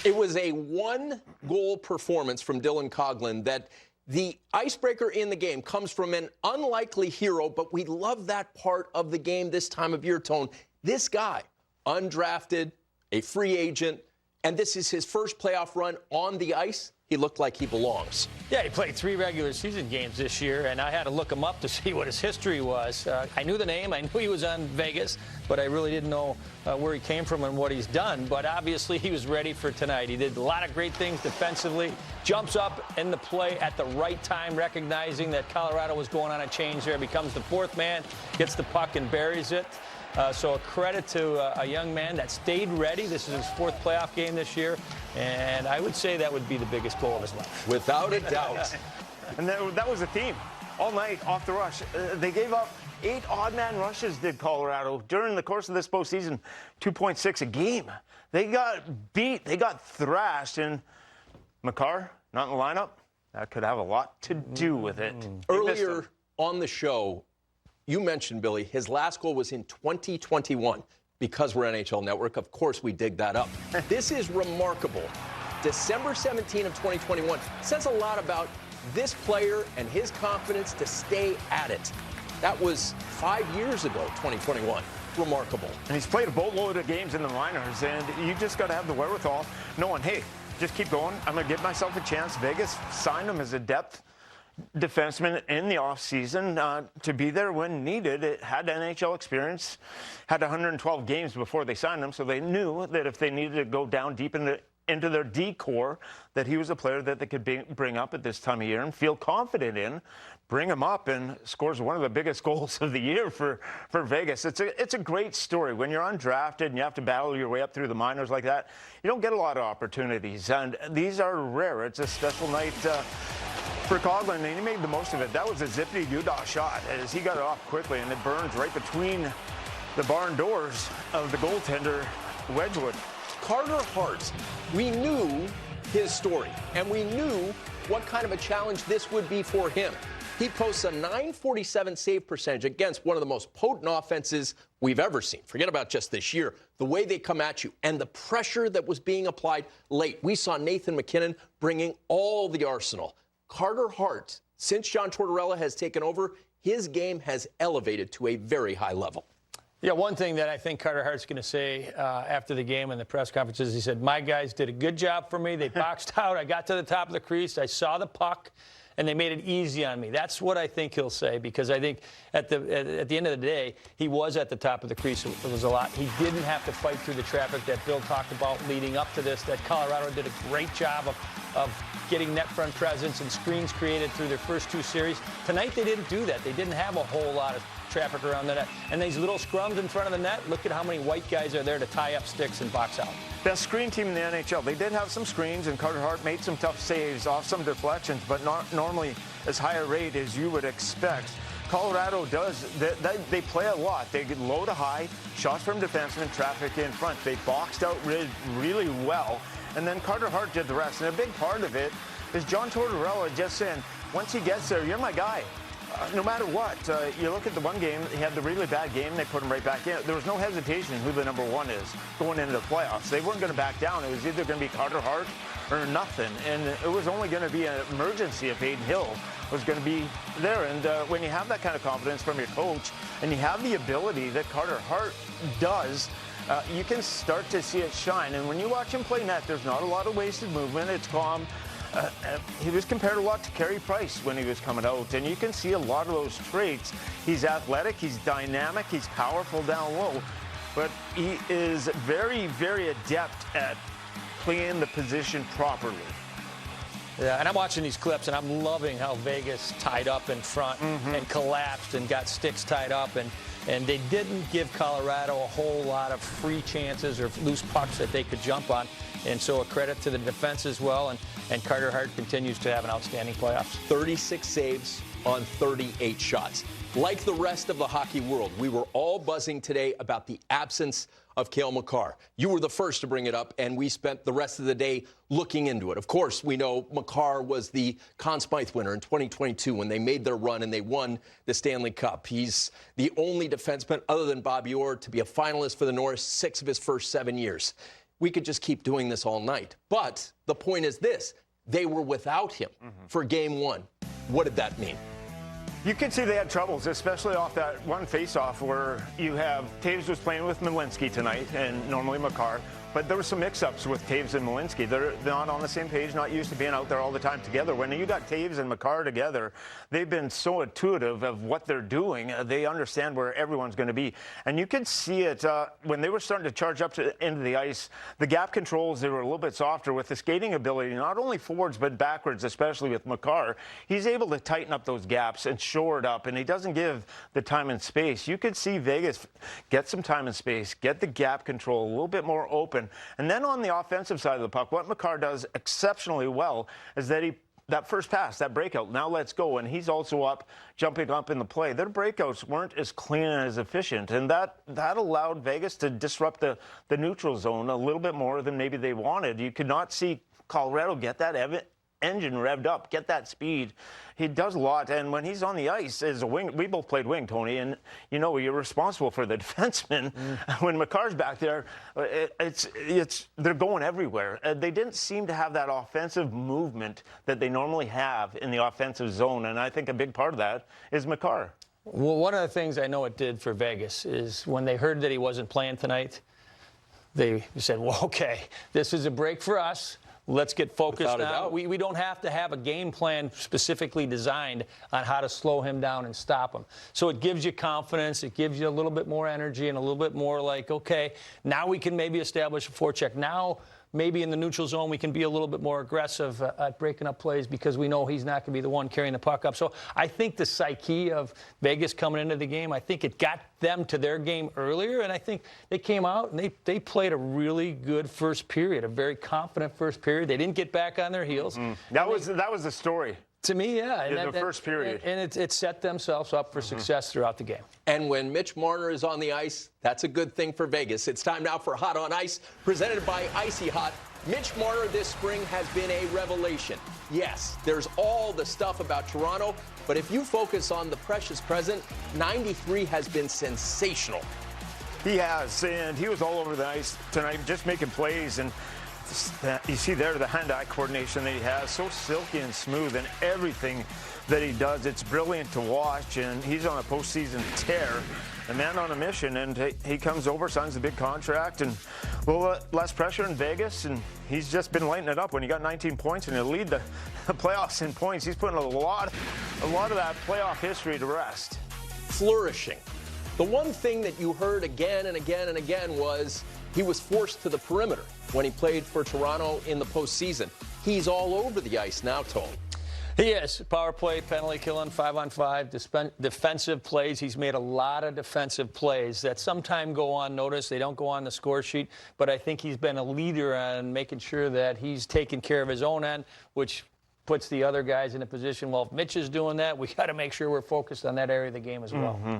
It was a one-goal performance from Dylan Coghlan that the icebreaker in the game comes from an unlikely hero, but we love that part of the game this time of year, Tone. This guy, undrafted, a free agent, and this is his first playoff run on the ice. He looked like he belongs. Yeah, he played 3 regular season games this year, and I had to look him up to see what his history was. I knew the name. I knew he was on Vegas, but I really didn't know where he came from and what he's done. But obviously, he was ready for tonight. He did a lot of great things defensively, jumps up in the play at the right time, recognizing that Colorado was going on a change there, becomes the 4th man, gets the puck and buries it. So a credit to a young man that stayed ready. This is his 4th playoff game this year, and I would say that would be the biggest goal of his life. Without a doubt. And that was a theme all night off the rush. They gave up 8 odd-man rushes, did Colorado, during the course of this postseason, 2.6 a game. They got beat. They got thrashed, and Makar, not in the lineup, that could have a lot to do with it. Earlier on the show, you mentioned, Billy, his last goal was in 2021. Because we're NHL Network, of course we dig that up. This is remarkable. December 17 of 2021 says a lot about this player and his confidence to stay at it. That was 5 years ago, 2021. Remarkable. And he's played a boatload of games in the minors, and you just got to have the wherewithal knowing, hey, just keep going. I'm going to give myself a chance. Vegas signed him as a depth defenseman in the offseason to be there when needed. It had NHL experience, had 112 games before they signed him, so they knew that if they needed to go down deep into their D core, that he was a player that they could bring up at this time of year and feel confident in. Bring him up and scores one of the biggest goals of the year for Vegas. It's a great story. When you're undrafted and you have to battle your way up through the minors like that, you don't get a lot of opportunities, and these are rare. It's a special night for Coghlan, and he made the most of it. That was a zippity-doo-dah shot as he got it off quickly, and it burns right between the barn doors of the goaltender, Wedgwood. Carter Hart, we knew his story, and we knew what kind of a challenge this would be for him. He posts a .947 save percentage against one of the most potent offenses we've ever seen. Forget about just this year. The way they come at you and the pressure that was being applied late. We saw Nathan MacKinnon bringing all the arsenal. Carter Hart, since John Tortorella has taken over, his game has elevated to a very high level. Yeah, one thing that I think Carter Hart's going to say after the game in the press conference is he said, my guys did a good job for me. They boxed out. I got to the top of the crease. I saw the puck, and they made it easy on me. That's what I think he'll say, because I think at the end of the day, he was at the top of the crease. It was a lot. He didn't have to fight through the traffic that Bill talked about leading up to this, that Colorado did a great job of getting net front presence and screens created through their first 2 series. Tonight, they didn't do that. They didn't have a whole lot of traffic around the net. And these little scrums in front of the net, look at how many white guys are there to tie up sticks and box out. Best screen team in the NHL. They did have some screens, and Carter Hart made some tough saves off some deflections, but not normally as high a rate as you would expect. Colorado does. They play a lot. They get low to high, shots from defensemen, traffic in front. They boxed out really well, and then Carter Hart did the rest. And a big part of it is John Tortorella just saying, once he gets there, you're my guy. No matter what, you look at the one game, he had the really bad game, they put him right back in. There was no hesitation in who the number 1 is going into the playoffs. They weren't going to back down. It was either going to be Carter Hart or nothing. And it was only going to be an emergency if Adin Hill was going to be there. And when you have that kind of confidence from your coach and you have the ability that Carter Hart does, you can start to see it shine. And when you watch him play net, there's not a lot of wasted movement. It's calm. He was compared a lot to Carey Price when he was coming out, and you can see a lot of those traits. He's athletic, he's dynamic, he's powerful down low, but he is very, very adept at playing the position properly. Yeah, and I'm watching these clips, and I'm loving how Vegas tied up in front and collapsed and got sticks tied up, and they didn't give Colorado a whole lot of free chances or loose pucks that they could jump on. And so a credit to the defense as well, and Carter Hart continues to have an outstanding playoffs. 36 saves on 38 shots. Like the rest of the hockey world, we were all buzzing today about the absence of Cale Makar. You were the first to bring it up, and we spent the rest of the day looking into it. Of course, we know Makar was the Conn Smythe winner in 2022 when they made their run and they won the Stanley Cup. He's the only defenseman other than Bobby Orr to be a finalist for the Norris 6 of his first 7 years. we could just keep doing this all night. But the point is this, they were without him for game one. What did that mean? You can see they had troubles, especially off that one face-off where you have Taves was playing with Malinsky tonight and normally Makar. But there were some mix-ups with Taves and Malinsky. They're not on the same page, not used to being out there all the time together. When you got Taves and Makar together, they've been so intuitive of what they're doing. They understand where everyone's going to be. And you could see it when they were starting to charge up to into the ice. The gap controls, they were a little bit softer with the skating ability, not only forwards but backwards, especially with Makar. He's able to tighten up those gaps and shore it up, and he doesn't give the time and space. You could see Vegas get some time and space, get the gap control a little bit more open. And then on the offensive side of the puck, what Makar does exceptionally well is that that first pass, that breakout, now let's go. And he's also jumping up in the play. Their breakouts weren't as clean and as efficient. And that allowed Vegas to disrupt the neutral zone a little bit more than maybe they wanted. You could not see Colorado get that engine revved up, get that speed. He does a lot, and when he's on the ice as a wing, we both played wing, Tony, and you know you're responsible for the defenseman. When Makar's back there, they're going everywhere. They didn't seem to have that offensive movement that they normally have in the offensive zone, and I think a big part of that is Makar. Well, one of the things I know it did for Vegas is when they heard that he wasn't playing tonight, they said, well, okay, this is a break for us. Let's get focused now. We don't have to have a game plan specifically designed on how to slow him down and stop him. So it gives you confidence. It gives you a little bit more energy and a little bit more like, okay, now we can maybe establish a forecheck. Now maybe in the neutral zone we can be a little bit more aggressive at breaking up plays because we know he's not going to be the one carrying the puck up. So I think the psyche of Vegas coming into the game, I think it got them to their game earlier, and I think they came out and they played a really good first period, a very confident first period. They didn't get back on their heels. That was the story. To me, yeah. In the first period. And it set themselves up for success throughout the game. And when Mitch Marner is on the ice, that's a good thing for Vegas. It's time now for Hot on Ice, presented by Icy Hot. Mitch Marner this spring has been a revelation. Yes, there's all the stuff about Toronto, but if you focus on the precious present, 93 has been sensational. He has, and he was all over the ice tonight, just making plays. And you see there the hand-eye coordination that he has, so silky and smooth, and everything that he does, it's brilliant to watch. And he's on a postseason tear, a man on a mission, and he comes over, signs a big contract, and a little less pressure in Vegas, and he's just been lighting it up. When he got 19 points and he'll lead the playoffs in points, he's putting a lot of that playoff history to rest. Flourishing. The one thing that you heard again and again and again was he was forced to the perimeter when he played for Toronto in the postseason. He's all over the ice now, Tone. He is. Power play, penalty killing, 5-on-5, defensive plays. He's made a lot of defensive plays that sometimes go unnoticed. They don't go on the score sheet, but I think he's been a leader on making sure that he's taking care of his own end, which puts the other guys in a position, well, if Mitch is doing that, we got to make sure we're focused on that area of the game as well.